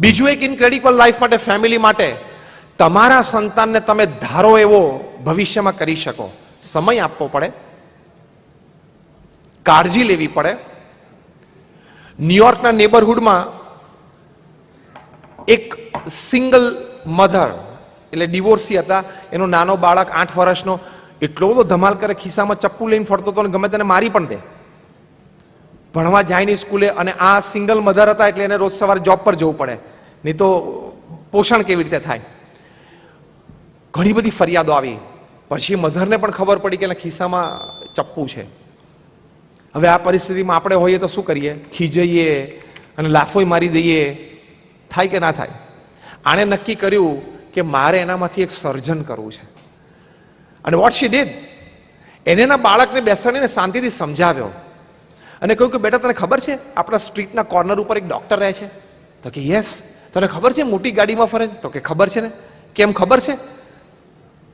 બીજું એક incredible life માટે, ફેમિલી માટે, તમારા સંતાનને તમે ધારો એવો ભવિષ્યમાં કરી શકો. સમય આપવો પડે, કાળજી લેવી પડે. ન્યુયોર્કના નેબરહુડમાં એક સિંગલ મધર, એટલે ડિવોર્સી હતા, એનો નાનો બાળક 8 વર્ષનો એટલો બધો ધમાલ કરે, ખિસ્સામાં ચપ્પુ લઈને ફરતો હતો અને ગમે તેને મારી પણ દે. ભણવા જાય નહીં સ્કૂલે, અને આ સિંગલ મધર હતા એટલે એને રોજ સવારે જોબ પર જવું પડે, નહીં તો પોષણ કેવી રીતે થાય. ઘણી બધી ફરિયાદો આવી. પછી મધરને પણ ખબર પડી કે એના ખિસ્સામાં ચપ્પુ છે. હવે આ પરિસ્થિતિમાં આપણે હોઈએ તો શું કરીએ? ખીજઈએ અને લાફોય મારી દઈએ. થાય કે ના થાય? આણે નક્કી કર્યું કે મારે એનામાંથી એક સર્જન કરવું છે. અને વોટ શી ડીડ, એને એના બાળકને બેસાડીને શાંતિથી સમજાવ્યો અને કહ્યું કે બેટા, તને ખબર છે આપણા સ્ટ્રીટના કોર્નર ઉપર એક ડોક્ટર રહે છે? તો કે યસ. તને ખબર છે મોટી ગાડીમાં ફરે? તો કે ખબર છે ને. કેમ ખબર છે?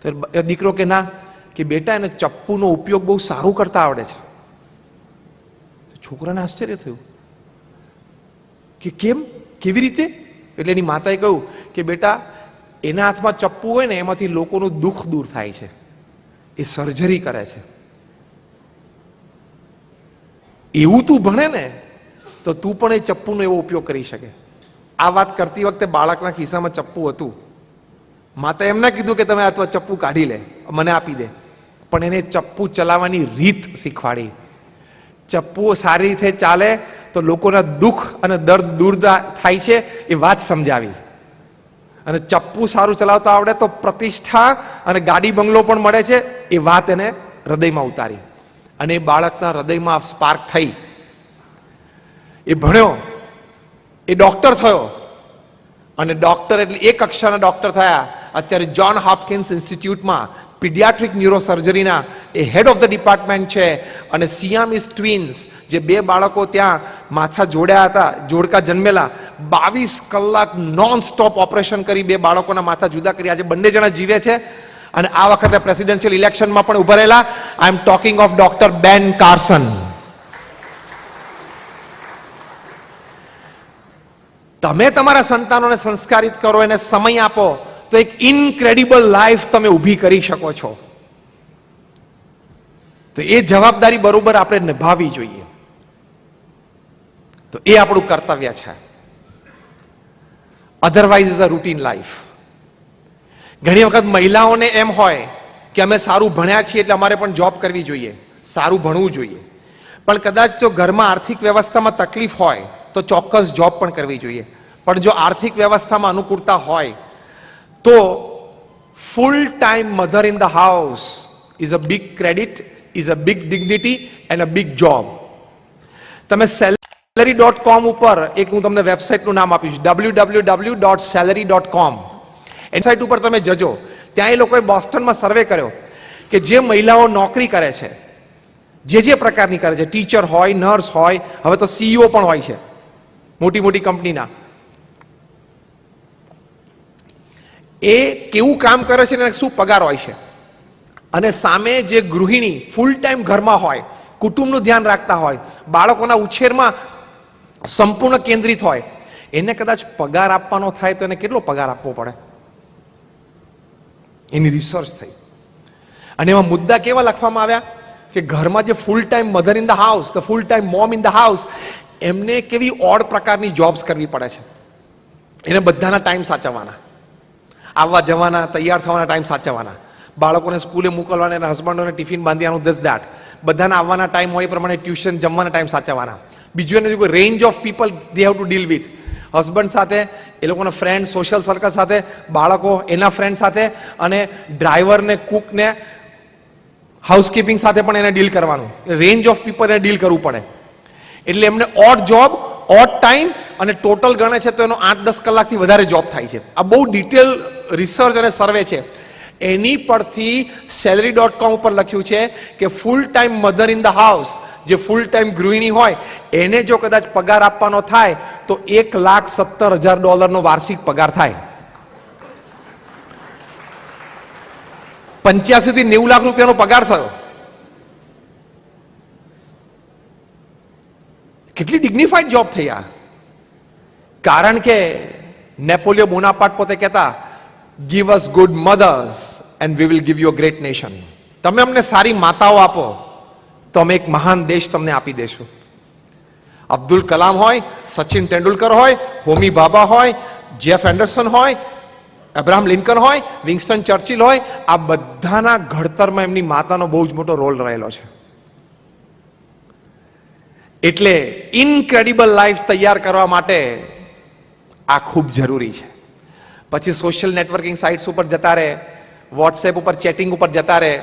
તો દીકરો કે ના, કે બેટા એને ચપ્પુનો ઉપયોગ બહુ સારું કરતા આવડે છે. છોકરાને આશ્ચર્ય થયું કે કેમ, કેવી રીતે? એટલે એની માતાએ કહ્યું કે બેટા, એના હાથમાં ચપ્પુ હોય ને, એમાંથી લોકોનું દુઃખ દૂર થાય છે, એ સર્જરી કરે છે. એવું તું ભણે ને તો તું પણ એ ચપ્પુનો એવો ઉપયોગ કરી શકે. આ વાત કરતી વખતે બાળકના ખિસ્સામાં ચપ્પુ હતું. માતા એમ ના કીધું કે તમે આ ચપ્પુ કાઢી લે, મને આપી દે, પણ એને ચપ્પુ ચલાવવાની રીત શીખવાડી. ચપ્પુઓ સારી રીતે ચાલે તો લોકોના દુઃખ અને દર્દ દૂર થાય છે એ વાત સમજાવી. અને ચપ્પુ સારું ચલાવતા આવડે તો પ્રતિષ્ઠા અને ગાડી બંગલો પણ મળે છે એ વાત એને હૃદયમાં ઉતારી. અને એ બાળકના હૃદયમાં સ્પાર્ક થઈ. એ ભણ્યો, એ ડોક્ટર થયો, અને ડોક્ટર એટલે એક કક્ષાના ડોક્ટર થયા. અત્યારે જ્હોન હોપકિન્સ ઇન્સ્ટિટ્યૂટમાં પીડિયાટ્રિક ન્યુરોસર્જરીના એ હેડ ઓફ ધ ડિપાર્ટમેન્ટ છે. અને સિયામીસ ટ્વિન્સ, જે 2 બાળકો ત્યાં માથા જોડ્યા હતા, જોડકા જન્મેલા, 22 કલાક નોન સ્ટોપ ઓપરેશન કરી 2 બાળકોના માથા જુદા કરી. આજે બંને જણા જીવે છે અને આ વખતે પ્રેસિડેન્શિયલ ઇલેક્શનમાં પણ ઉભા રહેલા. આઈ એમ ટોકિંગ ઓફ ડોક્ટર બેન કાર્સન. તમે તમારા સંતાનોને સંસ્કારિત કરો, એને સમય આપો, તો એક ઇનક્રેડિબલ લાઈફ તમે ઊભી કરી શકો છો. તો એ જવાબદારી બરોબર આપણે નિભાવવી જોઈએ. તો એ આપણું કર્તવ્ય છે. Otherwise is a routine life. ઘણી વખત મહિલાઓને એમ હોય કે અમે સારું ભણ્યા છીએ એટલે અમારે પણ જોબ કરવી જોઈએ, સારું ભણવું જોઈએ. પણ કદાચ જો ઘરમાં આર્થિક વ્યવસ્થામાં તકલીફ હોય તો ચોક્કસ જોબ પણ કરવી જોઈએ. પણ જો આર્થિક વ્યવસ્થામાં અનુકૂળતા હોય તો full time mother in the house is a big credit, is a big dignity and a big job. તમે salary.com ઉપર એક હું તમને વેબસાઇટનું નામ આપીશ, www.salary.com. એ સાઇટ ઉપર તમે જજો. ત્યાં એ લોકોએ બોસ્ટનમાં સર્વે કર્યો કે જે મહિલાઓ નોકરી કરે છે, જે પ્રકારની કરે છે, ટીચર હોય, નર્સ હોય, હવે તો સીઈઓ પણ હોય છે મોટી મોટી કંપનીના, એ કેવું કામ કરે છે અને શું પગાર હોય છે. અને સામે જે ગૃહિણી ફૂલ ટાઈમ ઘરમાં હોય, કુટુંબનું ધ્યાન રાખતા હોય, બાળકોના ઉછેરમાં સંપૂર્ણ કેન્દ્રિત હોય, એને કદાચ પગાર આપવાનો થાય તો એને કેટલો પગાર આપવો પડે? એની રિસર્ચ થઈ અને એમાં મુદ્દા કેવા લખવામાં આવ્યા કે ઘરમાં જે full time mother in the house, the full time mom in the house, એમને કેવી ઓડ પ્રકારની જોબ્સ કરવી પડે છે. એને બધાના ટાઈમ સાચવવાના, આવવા જવાના, તૈયાર થવાના ટાઈમ સાચવવાના, બાળકોને સ્કૂલે મોકલવાના, એના હસબન્ડોને ટિફિન બાંધવાનું, ધસ દેટ, બધાના આવવાના ટાઈમ હોય એ પ્રમાણે ટ્યુશન, જમવાના ટાઈમ સાચવવાના. બીજું એને કોઈ range of people they have to deal with. Husband સાથે, એ લોકોના ફ્રેન્ડ, સોશિયલ સર્કલ સાથે, બાળકો એના ફ્રેન્ડ સાથે, અને ડ્રાઈવરને, કુકને, હાઉસકીપિંગ સાથે પણ એને ડીલ કરવાનું. રેન્જ ઓફ પીપલ એને ડીલ કરવું પડે. એટલે એમને ઓડ જોબ, ઓડ ટાઈમ, અને ટોટલ ગણે છે તો એનો 8-10 કલાકથી વધારે જોબ થાય છે. આ બહુ ડિટેલ રિસર્ચ અને સર્વે છે. એની પરથી salary.com ઉપર લખ્યું છે કે full time mother in the house, જે ફૂલ ટાઈમ ગૃહિણી હોય, એને જો કદાચ પગાર આપવાનો થાય તો $1,17,000 વાર્ષિક પગાર થાય. 85 થી 90 લાખ રૂપિયાનો પગાર થયો. કેટલી ડિગ્નિફાઈડ જોબ થઈ આ. કારણ કે નેપોલિયો બોનાપાર્ટ પોતે કહેતા, give us good mothers and we will give you a great nation. તમે અમને સારી માતાઓ આપો તો અમે એક મહાન દેશ તમને આપી દેશું. અબ્દુલ કલામ હોય, સચિન તેંડુલકર હોય, હોમી ભાભા હોય, જેફ એન્ડરસન હોય, અબ્રાહમ લિંકન હોય, વિન્સ્ટન ચર્ચિલ હોય, આ બધાના ઘડતરમાં એમની માતાનો બહુ જ મોટો રોલ રહેલો છે. એટલે ઇનક્રેડિબલ લાઈફ તૈયાર કરવા માટે આ ખૂબ જરૂરી છે. પછી સોશિયલ નેટવર્કિંગ સાઇટ્સ ઉપર જતા રહે, વોટ્સએપ ઉપર ચેટિંગ ઉપર જતા રહે,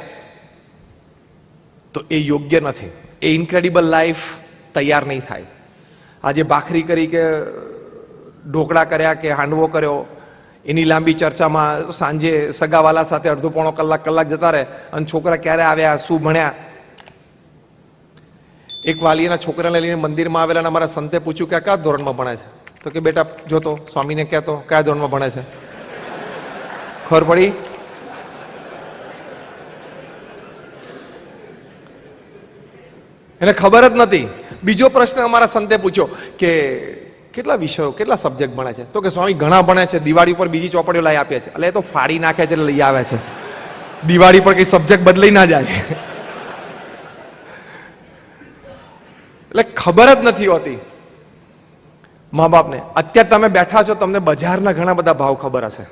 તો એ યોગ્ય નથી. એ ઇનક્રેડિબલ લાઈફ તૈયાર નહીં થાય. આજે ભાખરી કરી કે ઢોકળા કર્યા કે હાંડવો કર્યો, એની લાંબી ચર્ચામાં સાંજે સગાવાલા સાથે અડધો પોણો કલાક જતા રહે, અને છોકરા ક્યારે આવ્યા, શું ભણ્યા. એક વાલીના છોકરાને લઈને મંદિરમાં આવેલા અને અમારા સંતે પૂછ્યું કે કયા ધોરણમાં ભણે છે? તો કે બેટા જોતો સ્વામીને કહેતો કયા ધોરણમાં ભણે છે. ખબર પડી? એને ખબર જ નથી. બીજો પ્રશ્ન અમારા સંતે પૂછ્યો કે કેટલા વિષયો, કેટલા સબ્જેક્ટ ભણે છે? તો કે સ્વામી ઘણા ભણે છે, દિવાળી ઉપર બીજી ચોપડીઓ લઈ આપીએ છે. એટલે એ તો ફાડી નાખે છે, લઈ આવે છે. દિવાળી પર કઈ સબ્જેક્ટ બદલાઈ ના જાય. એટલે ખબર જ નથી હોતી મા બાપને. અત્યારે તમે બેઠા છો, તમને બજારના ઘણા બધા ભાવ ખબર હશે,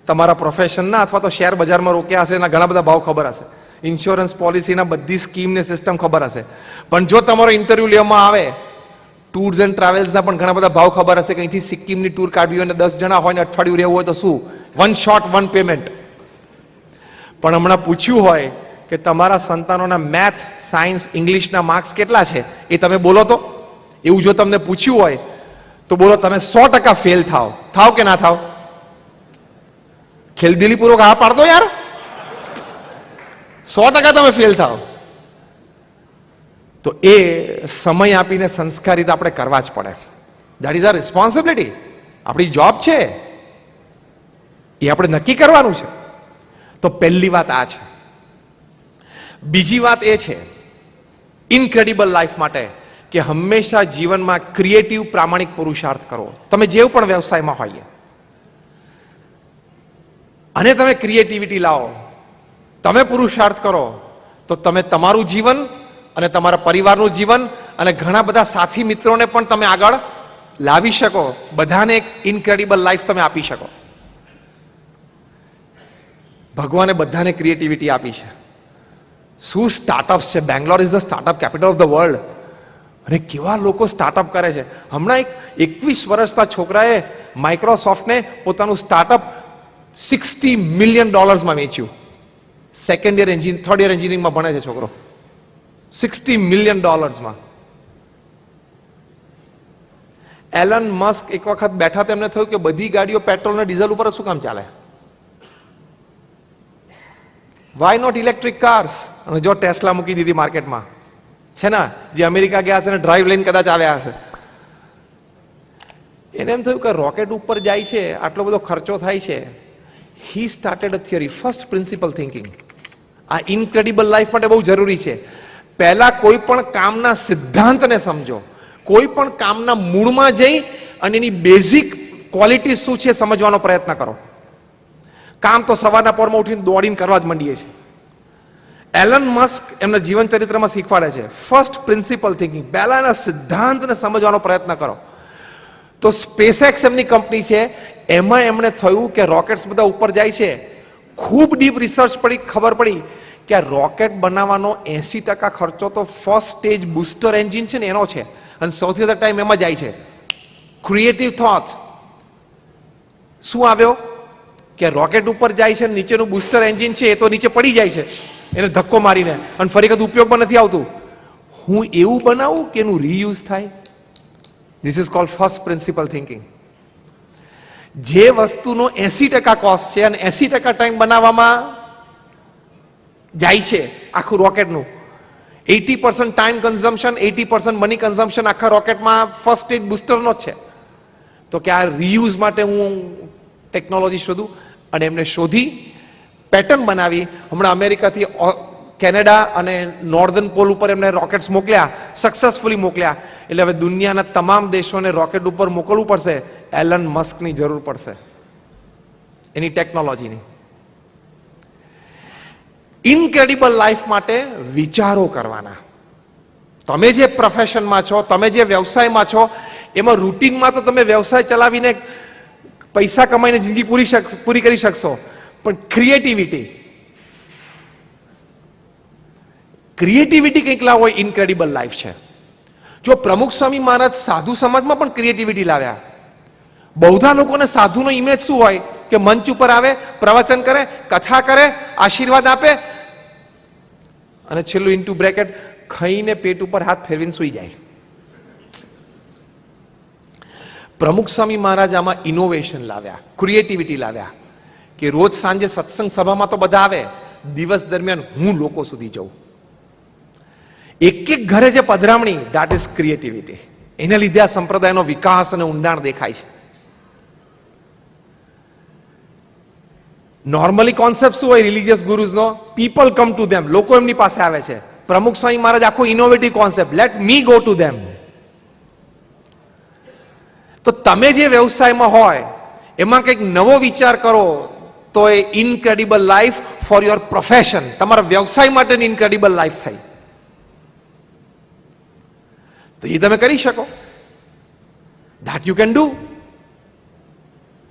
તમારા પ્રોફેશનના અથવા તો શેર બજારમાં રોક્યા હશે એના ઘણા બધા ભાવ ખબર હશે, ઇન્સ્યોરન્સ પોલિસીના બધી સ્કીમ ને સિસ્ટમ ખબર હશે. પણ જો તમારો ઇન્ટરવ્યુ લેવામાં આવે, ટૂર્સ એન્ડ ટ્રાવેલ્સના પણ ઘણા બધા ભાવ ખબર હશે કે અહીંથી સિક્કિમની ટૂર કાઢવી હોય અને 10 જણા હોય ને અઠવાડિયું રહેવું હોય તો શું, વન શોટ વન પેમેન્ટ. પણ હમણાં પૂછ્યું હોય કે તમારા સંતાનોના મેથ, સાયન્સ, ઇંગ્લિશના માર્ક્સ કેટલા છે એ તમે બોલો તો. એવું જો તમને પૂછ્યું હોય તો બોલો તમે 100% ફેલ થાવ કે ના થાવ? ખેલદિલીપૂર્વક હા પાડતો યાર. 100% તમે ફેલ થાવ. તો એ સમય આપીને સંસ્કારિત આપણે કરવા જ પડે. That is a responsibility. આપણી જોબ છે, એ આપણે નક્કી કરવાનું છે. તો પહેલી વાત આ છે. બીજી વાત એ છે ઇનક્રેડિબલ લાઈફ માટે કે હંમેશા જીવનમાં ક્રિએટિવ, પ્રામાણિક પુરુષાર્થ કરો. તમે જેવું પણ વ્યવસાયમાં હોઈએ અને તમે ક્રિએટિવિટી લાવો, તમે પુરુષાર્થ કરો, તો તમે તમારું જીવન અને તમારા પરિવારનું જીવન અને ઘણા બધા સાથી મિત્રોને પણ તમે આગળ લાવી શકો. બધાને એક ઇનક્રેડિબલ લાઈફ તમે આપી શકો. ભગવાને બધાને ક્રિએટિવિટી આપી છે. શું સ્ટાર્ટઅપ્સ છે. Bangalore is the startup capital of the world. અને કેવા લોકો સ્ટાર્ટઅપ કરે છે. હમણાં એક 21 વર્ષના છોકરાએ માઇક્રોસોફ્ટને પોતાનું સ્ટાર્ટઅપ $60 મિલિયન વેચ્યું. થર્ડ યર એન્જિનિયરિંગમાં ભણે છે છોકરો. $60 મિલિયન. એલન મસ્ક એક વખત બેઠા, તેમને થયું કે બધી ગાડીઓ પેટ્રોલ અને ડીઝલ ઉપર શું કામ ચાલે, વાય નોટ ઇલેક્ટ્રિક કાર્સ. અને જો ટેસ્લા મૂકી દીધી માર્કેટમાં, છે ને, જે અમેરિકા ગયા હશે ને ડ્રાઈવ લઈને કદાચ આવ્યા હશે. એને એમ થયું કે રોકેટ ઉપર જાય છે, આટલો બધો ખર્ચો થાય છે. He started a theory, first principal thinking. આ ઇનક્રેડિબલ લાઈફ માટે બહુ જરૂરી છે. પહેલા કોઈ પણ કામના સિદ્ધાંતને સમજો, કોઈ પણ કામના મૂળમાં જઈ અને એની બેઝિક ક્વોલિટી શું છે સમજવાનો પ્રયત્ન કરો. કામ તો સવારના પોરમાં ઉઠીને દોડીને કરવા જ માંડીએ છીએ. એલન મસ્ક એમના જીવન ચરિત્રમાં શીખવાડે છે ફર્સ્ટ પ્રિન્સિપલ થિંકિંગ. પહેલાના સિદ્ધાંતને સમજવાનો પ્રયત્ન કરો. તો સ્પેસએક્સ એમની કંપની છે, એમાં એમણે થયું કે રોકેટ્સ બધા ઉપર જાય છે. ખૂબ ડીપ રિસર્ચ પડી, ખબર પડી કે આ રોકેટ બનાવવાનો 80% ખર્ચો તો ફર્સ્ટ સ્ટેજ બુસ્ટર એન્જિન છે ને એનો છે, અને સૌથી વધારે ટાઈમ એમાં જાય છે. ક્રિએટિવ થોટ શું આવ્યો કે રોકેટ ઉપર જાય છે, નીચેનું બુસ્ટર એન્જિન છે એ તો નીચે પડી જાય છે એને ધક્કો મારીને, અને ફરી વખત ઉપયોગમાં નથી આવતું. હું એવું બનાવું કે એનું રીયુઝ થાય. This is called first principal thinking. જે વસ્તુનો 80% કોસ્ટ છે અને 80% ટાઈમ બનાવવામાં જાય છે આખું રોકેટનું, 80% ટાઈમ કન્ઝમ્પશન, 80% મની કન્ઝમ્પશન આખા રોકેટમાં ફર્સ્ટ સ્ટેજ બુસ્ટરનો જ છે. તો કે આ રીયુઝ માટે હું ટેકનોલોજી શોધું, અને એમને શોધી પેટર્ન બનાવી. હમણાં અમેરિકાથી કેનેડા અને નોર્ધન પોલ ઉપર એમને રોકેટ્સ મોકલ્યા, સક્સેસફુલી મોકલ્યા. એટલે હવે દુનિયાના તમામ દેશોને રોકેટ ઉપર મોકલવું પડશે. એલન મસ્કની જરૂર પડશે, એની ટેકનોલોજીની. ઇનક્રેડિબલ લાઈફ માટે વિચારો કરવાના. તમે જે પ્રોફેશનમાં છો, તમે જે વ્યવસાયમાં છો, એમાં રૂટીનમાં તો તમે વ્યવસાય ચલાવીને પૈસા કમાઈને જિંદગી પૂરી કરી શકશો, પણ ક્રિએટિવિટી કંઈક લાવો એ ઇનક્રેડિબલ લાઈફ છે. જો પ્રમુખ સ્વામી મહારાજ સાધુ સમાજમાં પણ ક્રિએટિવિટી લાવ્યા. બહુધા લોકોને સાધુનો ઇમેજ શું હોય કે મંચ ઉપર આવે, પ્રવચન કરે, કથા કરે, આશીર્વાદ આપે અને છેલ્લું ઇન્ટુ બ્રેકેટ ખાઈને પેટ ઉપર હાથ ફેરવીને સૂઈ જાય. પ્રમુખ સ્વામી મહારાજ આમાં ઇનોવેશન લાવ્યા, ક્રિએટિવિટી લાવ્યા કે રોજ સાંજે સત્સંગ સભામાં તો બધા આવે, દિવસ દરમિયાન હું લોકો સુધી જઉં. એક એક ઘરે જે પધરામણી, ધેટ ઇઝ ક્રિએટિવિટી. એને લીધે આ સંપ્રદાયનો વિકાસ અને ઊંડાણ દેખાય છે. નોર્મલી કોન્સેપ્ટ શું હોય રિલિજિયસ ગુરુઝનો? પીપલ કમ ટુ ધેમ, લોકો એમની પાસે આવે છે. પ્રમુખ સ્વામી મહારાજ આખો innovative concept, let me go to them. તો તમે જે વ્યવસાયમાં હોય એમાં કંઈક નવો વિચાર કરો તો એ incredible life for your profession, તમારા વ્યવસાય માટેની ઇનક્રેડિબલ લાઈફ થઈ. તો એ તમે કરી શકો. That you can do.